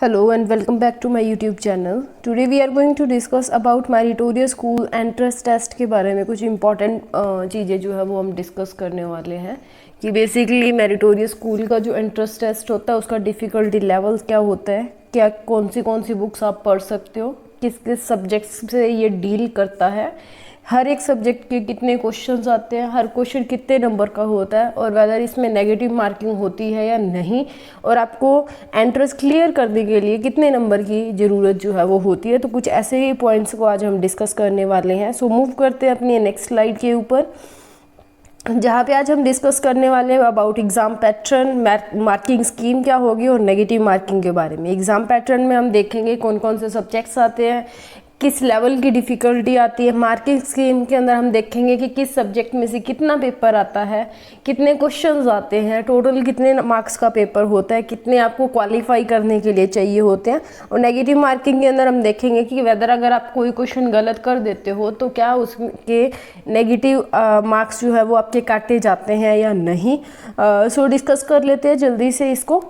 Hello and welcome back to my YouTube channel. Today we are going to discuss about meritorious school entrance test के बारे में कुछ important चीज़ें जो है वो हम डिस्कस करने वाले हैं कि बेसिकली मेरिटोरियस स्कूल का जो एंट्रेंस टेस्ट होता है उसका डिफ़िकल्टी लेवल क्या होता है, क्या कौन सी बुक्स आप पढ़ सकते हो, किस किस सब्जेक्ट्स से ये डील करता है, हर एक सब्जेक्ट के कितने क्वेश्चंस आते हैं, हर क्वेश्चन कितने नंबर का होता है और वेदर इसमें नेगेटिव मार्किंग होती है या नहीं, और आपको एंट्रेंस क्लियर करने के लिए कितने नंबर की ज़रूरत जो है वो होती है। तो कुछ ऐसे ही पॉइंट्स को आज हम डिस्कस करने वाले हैं। सो मूव करते हैं अपनी नेक्स्ट स्लाइड के ऊपर, जहाँ पे आज हम डिस्कस करने वाले हैं about exam pattern, marking scheme क्या होगी और नेगेटिव मार्किंग के बारे में। एग्ज़ाम पैटर्न में हम देखेंगे कौन कौन से सब्जेक्ट्स आते हैं, किस लेवल की डिफ़िकल्टी आती है। मार्किंग स्कीम के अंदर हम देखेंगे कि किस सब्जेक्ट में से कितना पेपर आता है, कितने क्वेश्चंस आते हैं, टोटल कितने मार्क्स का पेपर होता है, कितने आपको क्वालिफाई करने के लिए चाहिए होते हैं। और नेगेटिव मार्किंग के अंदर हम देखेंगे कि वेदर अगर आप कोई क्वेश्चन गलत कर देते हो तो क्या उसके नेगेटिव मार्क्स जो है वो आपके काटे जाते हैं या नहीं। सो डिस्कस कर लेते हैं जल्दी से इसको।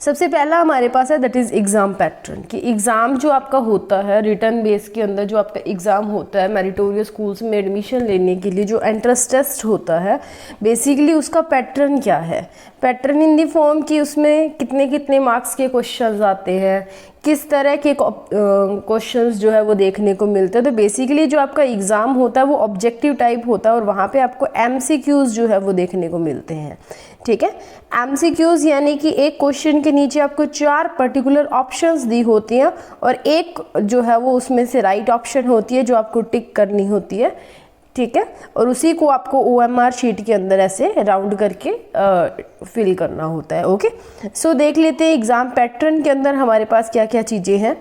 सबसे पहला हमारे पास है दैट इज़ एग्ज़ाम पैटर्न, कि एग्ज़ाम जो आपका होता है रिटर्न बेस के अंदर, जो आपका एग्ज़ाम होता है मेरिटोरियस स्कूल्स में एडमिशन लेने के लिए जो एंट्रेंस टेस्ट होता है, बेसिकली उसका पैटर्न क्या है। पैटर्न इन दी फॉर्म कि उसमें कितने कितने मार्क्स के क्वेश्चंस आते हैं, किस तरह के क्वेश्चंस जो है वो देखने को मिलते हैं। तो बेसिकली जो आपका एग्ज़ाम होता है वो ऑब्जेक्टिव टाइप होता है और वहाँ पे आपको MCQs जो है वो देखने को मिलते हैं। ठीक है, MCQs यानी कि एक क्वेश्चन के नीचे आपको 4 पर्टिकुलर ऑप्शंस दी होती हैं और एक जो है वो उसमें से राइट ऑप्शन होती है जो आपको टिक करनी होती है। ठीक है, और उसी को आपको OMR शीट के अंदर ऐसे राउंड करके फिल करना होता है। ओके, सो देख लेते हैं एग्ज़ाम पैटर्न के अंदर हमारे पास क्या क्या चीज़ें हैं।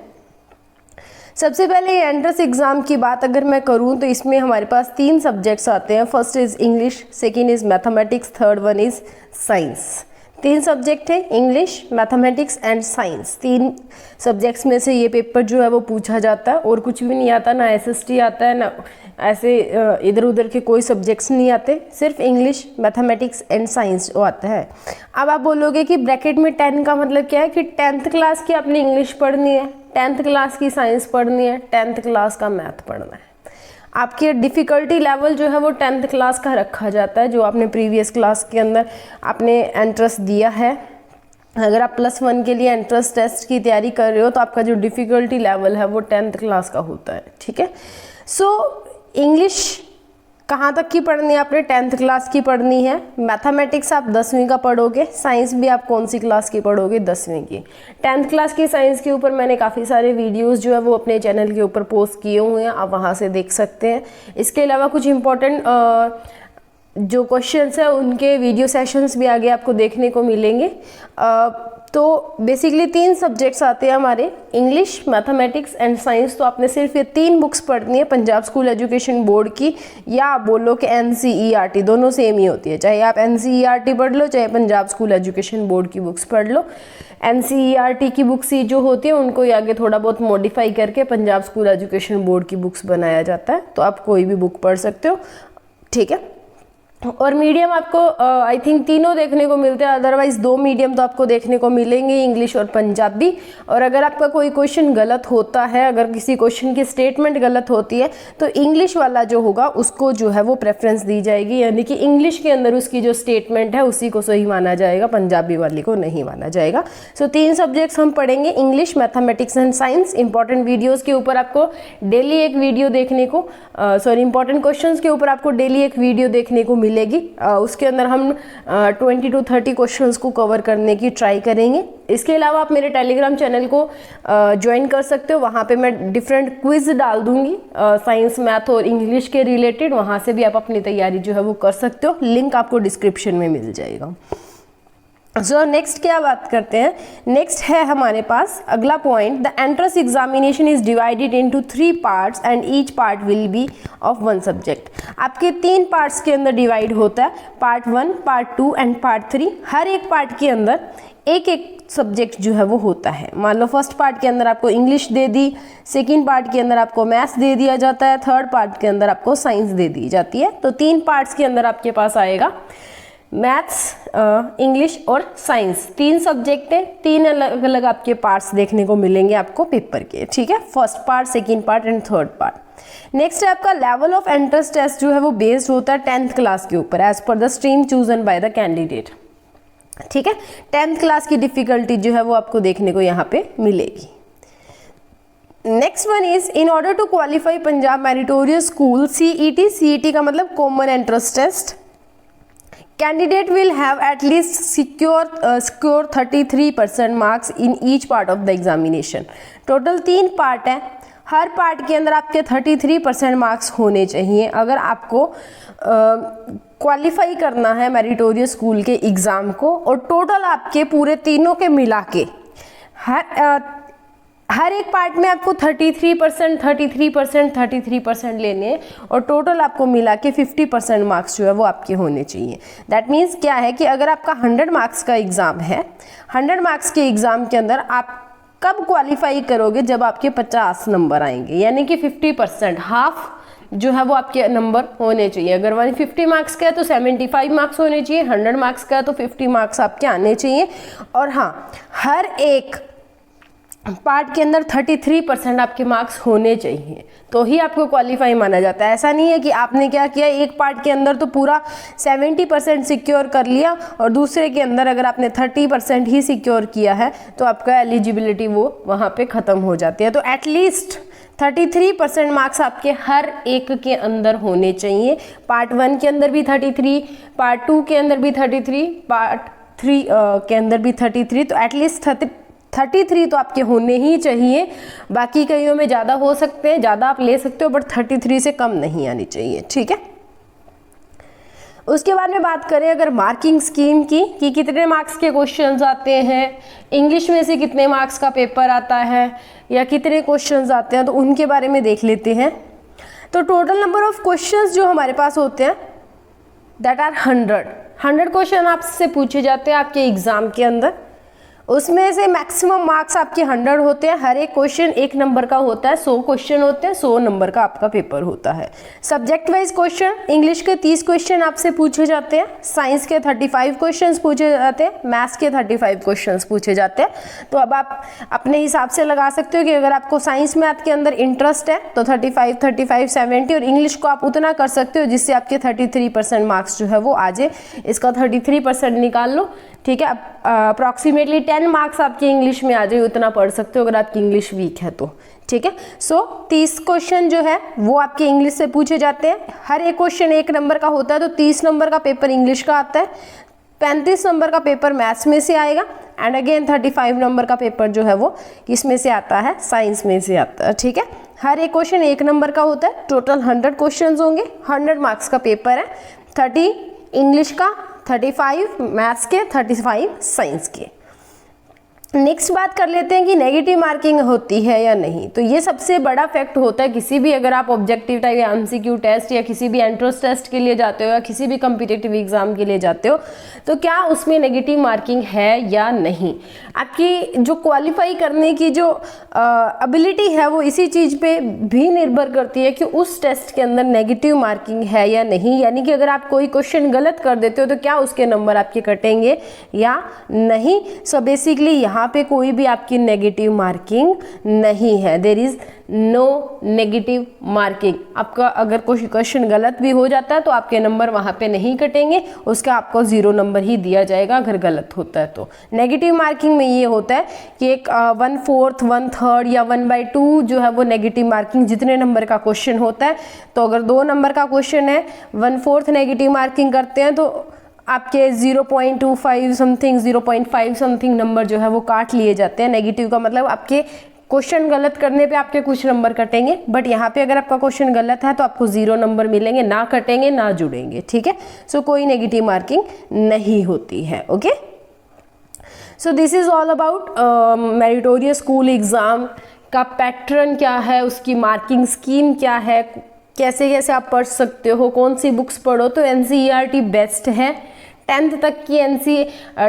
सबसे पहले एंट्रेंस एग्ज़ाम की बात अगर मैं करूं तो इसमें हमारे पास 3 सब्जेक्ट्स आते हैं। First is English, second is mathematics, third one is science. 3 subject हैं, English, mathematics and science. 3 subjects में से ये पेपर जो है वो पूछा जाता है और कुछ भी नहीं आता, ना SST आता है, ना ऐसे इधर उधर के कोई सब्जेक्ट्स नहीं आते, सिर्फ इंग्लिश, मैथमेटिक्स एंड साइंस वो आता है। अब आप बोलोगे कि ब्रैकेट में 10 का मतलब क्या है, कि 10th क्लास की आपने इंग्लिश पढ़नी है, 10th क्लास की साइंस पढ़नी है, 10th क्लास का मैथ पढ़ना है। आपकी डिफ़िकल्टी लेवल जो है वो 10th क्लास का रखा जाता है, जो आपने प्रीवियस क्लास के अंदर आपने एंट्रेंस दिया है। अगर आप +1 के लिए एंट्रेंस टेस्ट की तैयारी कर रहे हो तो आपका जो डिफ़िकल्टी लेवल है वो 10th क्लास का होता है। ठीक है, सो इंग्लिश कहाँ तक की पढ़नी है आपने, 10th क्लास की पढ़नी है। मैथमेटिक्स आप 10वीं का पढ़ोगे, साइंस भी आप कौन सी क्लास की पढ़ोगे, 10वीं की। 10th क्लास की साइंस के ऊपर मैंने काफ़ी सारे वीडियोस जो है वो अपने चैनल के ऊपर पोस्ट किए हुए हैं, आप वहाँ से देख सकते हैं। इसके अलावा कुछ इम्पोर्टेंट जो क्वेश्चंस है उनके वीडियो सेशंस भी आगे आपको देखने को मिलेंगे। तो बेसिकली 3 सब्जेक्ट्स आते हैं हमारे, इंग्लिश, मैथमेटिक्स एंड साइंस। तो आपने सिर्फ ये 3 बुक्स पढ़नी है पंजाब स्कूल एजुकेशन बोर्ड की, या आप बोलो कि NCERT, दोनों सेम ही होती है। चाहे आप NCERT पढ़ लो, चाहे पंजाब स्कूल एजुकेशन बोर्ड की बुक्स पढ़ लो। NCERT की बुक्स ही जो होती है उनको ही आगे थोड़ा बहुत मॉडिफाई करके पंजाब स्कूल एजुकेशन बोर्ड की बुक्स बनाया जाता है। तो आप कोई भी बुक पढ़ सकते हो। ठीक है, और मीडियम आपको आई थिंक तीनों देखने को मिलते हैं, अदरवाइज 2 मीडियम तो आपको देखने को मिलेंगे, इंग्लिश और पंजाबी। और अगर आपका कोई क्वेश्चन गलत होता है, अगर किसी क्वेश्चन की स्टेटमेंट गलत होती है तो इंग्लिश वाला जो होगा उसको जो है वो प्रेफरेंस दी जाएगी, यानी कि इंग्लिश के अंदर उसकी जो स्टेटमेंट है उसी को सही माना जाएगा, पंजाबी वाली को नहीं माना जाएगा। सो 3 सब्जेक्ट्स हम पढ़ेंगे, English, mathematics and science. Important videos के ऊपर आपको डेली एक वीडियो देखने को इंपॉर्टेंट क्वेश्चन के ऊपर आपको डेली एक वीडियो देखने को मिलेगी। उसके अंदर हम 20 to 30 क्वेश्चंस को कवर करने की ट्राई करेंगे। इसके अलावा आप मेरे टेलीग्राम चैनल को ज्वाइन कर सकते हो, वहाँ पे मैं डिफरेंट क्विज डाल दूंगी साइंस, मैथ और इंग्लिश के रिलेटेड। वहाँ से भी आप अपनी तैयारी जो है वो कर सकते हो, लिंक आपको डिस्क्रिप्शन में मिल जाएगा। सो नेक्स्ट क्या बात करते हैं, नेक्स्ट है हमारे पास अगला point, the entrance examination is divided into 3 parts and each part will be of 1 subject. आपके 3 पार्ट्स के अंदर डिवाइड होता है, पार्ट 1, पार्ट 2 एंड पार्ट 3। हर एक पार्ट के अंदर एक एक सब्जेक्ट जो है वो होता है। मान लो फर्स्ट पार्ट के अंदर आपको इंग्लिश दे दी, सेकंड पार्ट के अंदर आपको मैथ्स दे दिया जाता है, थर्ड पार्ट के अंदर आपको साइंस दे दी जाती है। तो 3 पार्ट्स के अंदर आपके पास आएगा। मैथ्स, इंग्लिश और साइंस, 3 सब्जेक्ट हैं, 3 अलग अलग आपके पार्ट्स देखने को मिलेंगे आपको पेपर के, ठीक है, first part, second part and third part. Next है आपका लेवल ऑफ एंट्रेंस टेस्ट जो है वो बेस्ड होता है 10th क्लास के ऊपर as per the stream chosen by the candidate, ठीक है। 10th क्लास की डिफिकल्टी जो है वो आपको देखने को यहाँ पे मिलेगी। Next one is in order to qualify Punjab meritorious school CET, CET का मतलब common entrance test, candidate will have at least secure 33% marks in each part of the examination. Total 3 part है, हर पार्ट के अंदर आपके 33% मार्क्स होने चाहिए अगर आपको क्वालिफाई करना है मेरिटोरियस स्कूल के एग्ज़ाम को। और टोटल आपके पूरे तीनों के मिला के हर एक पार्ट में आपको 33% लेने हैं और टोटल आपको मिला के 50% मार्क्स जो है वो आपके होने चाहिए। दैट मीन्स क्या है कि अगर आपका 100 मार्क्स का एग्ज़ाम है, 100 मार्क्स के एग्ज़ाम के अंदर आप कब क्वालिफाई करोगे, जब आपके 50 नंबर आएंगे, यानी कि 50%, हाफ जो है वो आपके नंबर होने चाहिए। अगर 150 मार्क्स का है तो 75 मार्क्स होने चाहिए, 100 मार्क्स का है तो 50 मार्क्स आपके आने चाहिए। और हाँ, हर एक पार्ट के अंदर 33% आपके मार्क्स होने चाहिए तो ही आपको क्वालिफाई माना जाता है। ऐसा नहीं है कि आपने क्या किया, एक पार्ट के अंदर तो पूरा 70% सिक्योर कर लिया और दूसरे के अंदर अगर आपने 30% ही सिक्योर किया है तो आपका एलिजिबिलिटी वो वहाँ पे ख़त्म हो जाती है। तो एटलीस्ट 33% मार्क्स आपके हर एक के अंदर होने चाहिए। पार्ट 1 के अंदर भी 33, पार्ट 2 के अंदर भी 33, पार्ट 3 के अंदर भी 33, तो एटलीस्ट 33 तो आपके होने ही चाहिए। बाकी कईयों में ज़्यादा हो सकते हैं, ज़्यादा आप ले सकते हो, बट 33 से कम नहीं आनी चाहिए, ठीक है। उसके बाद में बात करें अगर मार्किंग स्कीम की कि कितने मार्क्स के क्वेश्चंस आते हैं, इंग्लिश में से कितने मार्क्स का पेपर आता है या कितने क्वेश्चंस आते हैं, तो उनके बारे में देख लेते हैं। तो टोटल नंबर ऑफ क्वेश्चंस जो हमारे पास होते हैं दैट आर 100 क्वेश्चन आपसे पूछे जाते हैं आपके एग्ज़ाम के अंदर। उसमें से मैक्सिमम मार्क्स आपके 100 होते हैं। हर एक क्वेश्चन 1 नंबर का होता है, 100 क्वेश्चन होते हैं, 100 नंबर का आपका पेपर होता है। सब्जेक्ट वाइज क्वेश्चन, इंग्लिश के 30 क्वेश्चन आपसे पूछे जाते हैं, साइंस के 35 क्वेश्चन पूछे जाते हैं, मैथ्स के 35 क्वेश्चन पूछे जाते हैं। तो अब आप अपने हिसाब से लगा सकते हो कि अगर आपको साइंस मैथ के अंदर इंटरेस्ट है तो 35, 70 और इंग्लिश को आप उतना कर सकते हो जिससे आपके 33% मार्क्स जो है वो आ जाए। इसका 33% निकाल लो, ठीक है। अप्रॉक्सीमेटली 10 मार्क्स आपके इंग्लिश में आ जाए, उतना पढ़ सकते हो अगर आपकी इंग्लिश वीक है तो, ठीक है। सो 30 क्वेश्चन जो है वो आपके इंग्लिश से पूछे जाते हैं। हर एक क्वेश्चन 1 नंबर का होता है, तो 30 नंबर का पेपर इंग्लिश का आता है, 35 नंबर का पेपर मैथ्स में से आएगा एंड अगेन 35 नंबर का पेपर जो है वो किस में से आता है, साइंस में से आता है, ठीक है। हर एक क्वेश्चन 1 नंबर का होता है। टोटल 100 क्वेश्चन होंगे, 100 मार्क्स का पेपर है, 30 इंग्लिश का, 35 मैथ्स के, 35 साइंस के। नेक्स्ट बात कर लेते हैं कि नेगेटिव मार्किंग होती है या नहीं। तो ये सबसे बड़ा फैक्ट होता है किसी भी, अगर आप ऑब्जेक्टिव टाइप या एमसीक्यू टेस्ट या किसी भी एंट्रेंस टेस्ट के लिए जाते हो या किसी भी कम्पिटिटिव एग्जाम के लिए जाते हो, तो क्या उसमें नेगेटिव मार्किंग है या नहीं। आपकी जो क्वालिफाई करने की जो एबिलिटी है वो इसी चीज़ पे भी निर्भर करती है कि उस टेस्ट के अंदर नेगेटिव मार्किंग है या नहीं। यानी कि अगर आप कोई क्वेश्चन गलत कर देते हो तो क्या उसके नंबर आपके कटेंगे या नहीं। सो बेसिकली यहाँ पे कोई भी आपकी नेगेटिव मार्किंग नहीं है। There is no negative marking. आपका अगर कोई क्वेश्चन गलत भी हो जाता है तो आपके नंबर वहाँ पे नहीं कटेंगे, उसका आपको 0 नंबर ही दिया जाएगा अगर गलत होता है तो। नेगेटिव मार्किंग में ये होता है कि एक 1/4, 1/3 या 1/2 जो है वो नेगेटिव मार्किंग जितने नंबर का क्वेश्चन होता है। तो अगर 2 नंबर का क्वेश्चन है, 1/4 नेगेटिव मार्किंग करते हैं तो आपके 0.25 समथिंग, 0.5 समथिंग नंबर जो है वो काट लिए जाते हैं। नेगेटिव का मतलब आपके क्वेश्चन गलत करने पे आपके कुछ नंबर कटेंगे, बट यहाँ पे अगर आपका क्वेश्चन गलत है तो आपको 0 नंबर मिलेंगे, ना कटेंगे ना जुड़ेंगे, ठीक है। सो कोई नेगेटिव मार्किंग नहीं होती है, okay. So this is all about meritorious school exam का पैटर्न क्या है, उसकी मार्किंग स्कीम क्या है, कैसे कैसे आप पढ़ सकते हो, कौन सी बुक्स पढ़ो। तो NCERT बेस्ट है। 10th तक की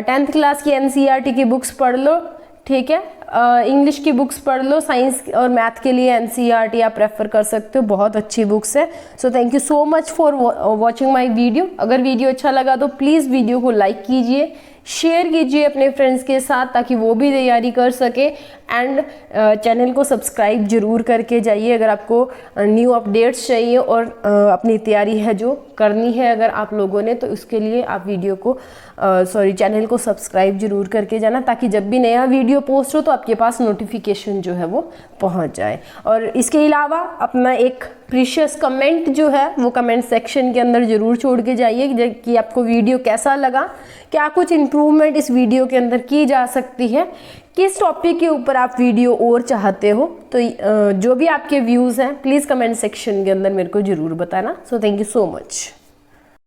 10th क्लास की NCERT की बुक्स पढ़ लो, ठीक है। इंग्लिश की बुक्स पढ़ लो, साइंस और मैथ के लिए एनसीईआरटी आप प्रेफर कर सकते हो, बहुत अच्छी बुक्स है। So thank you so much for watching my video. अगर वीडियो अच्छा लगा तो प्लीज़ वीडियो को लाइक कीजिए, शेयर कीजिए अपने फ्रेंड्स के साथ ताकि वो भी तैयारी कर सके, एंड चैनल को सब्सक्राइब जरूर करके जाइए अगर आपको न्यू अपडेट्स चाहिए और अपनी तैयारी है जो करनी है अगर आप लोगों ने, तो उसके लिए आप वीडियो को चैनल को सब्सक्राइब जरूर करके जाना ताकि जब भी नया वीडियो पोस्ट हो तो आपके पास नोटिफिकेशन जो है वो पहुंच जाए। और इसके अलावा अपना एक प्रीशियस कमेंट जो है वो कमेंट सेक्शन के अंदर ज़रूर छोड़ के जाइए कि आपको वीडियो कैसा लगा, क्या कुछ इम्प्रूवमेंट इस वीडियो के अंदर की जा सकती है, किस टॉपिक के ऊपर आप वीडियो और चाहते हो। तो जो भी आपके व्यूज़ हैं प्लीज़ कमेंट सेक्शन के अंदर मेरे को ज़रूर बताना। So thank you so much.